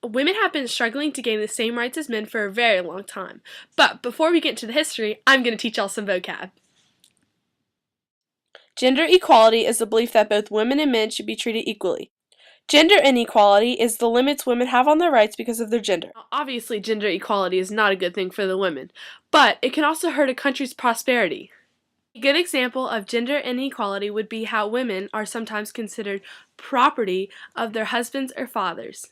Women have been struggling to gain the same rights as men for a very long time. But before we get into the history, I'm going to teach y'all some vocab. Gender equality is the belief that both women and men should be treated equally. Gender inequality is the limits women have on their rights because of their gender. Now, obviously, gender equality is not a good thing for the women, but it can also hurt a country's prosperity. A good example of gender inequality would be how women are sometimes considered property of their husbands or fathers.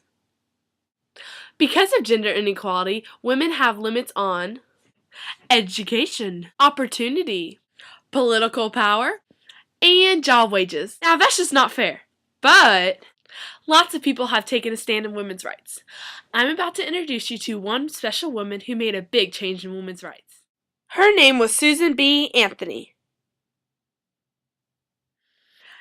Because of gender inequality, women have limits on education, opportunity, political power, and job wages. Now, that's just not fair, but lots of people have taken a stand in women's rights. I'm about to introduce you to one special woman who made a big change in women's rights. Her name was Susan B. Anthony.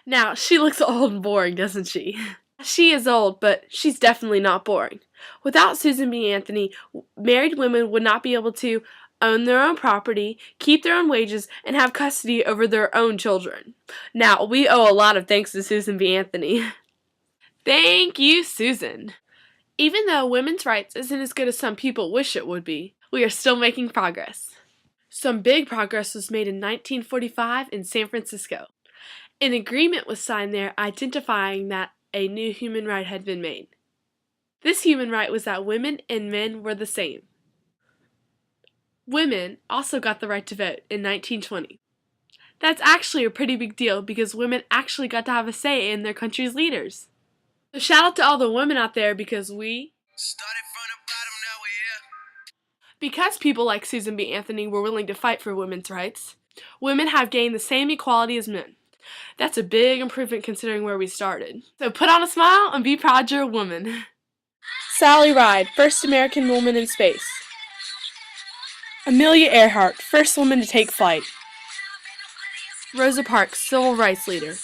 Now, she looks old and boring, doesn't she? She is old, but she's definitely not boring. Without Susan B. Anthony, married women would not be able to own their own property, keep their own wages, and have custody over their own children. Now, we owe a lot of thanks to Susan B. Anthony. Thank you, Susan. Even though women's rights isn't as good as some people wish it would be, we are still making progress. Some big progress was made in 1945 in San Francisco. An agreement was signed there identifying that a new human right had been made. This human right was that women and men were the same. Women also got the right to vote in 1920. That's actually a pretty big deal because women actually got to have a say in their country's leaders. So shout out to all the women out there because we started from the bottom, now we're here. Because people like Susan B. Anthony were willing to fight for women's rights, women have gained the same equality as men. That's a big improvement considering where we started. So put on a smile and be proud you're a woman. Sally Ride, first American woman in space. Amelia Earhart, first woman to take flight. Rosa Parks, civil rights leader.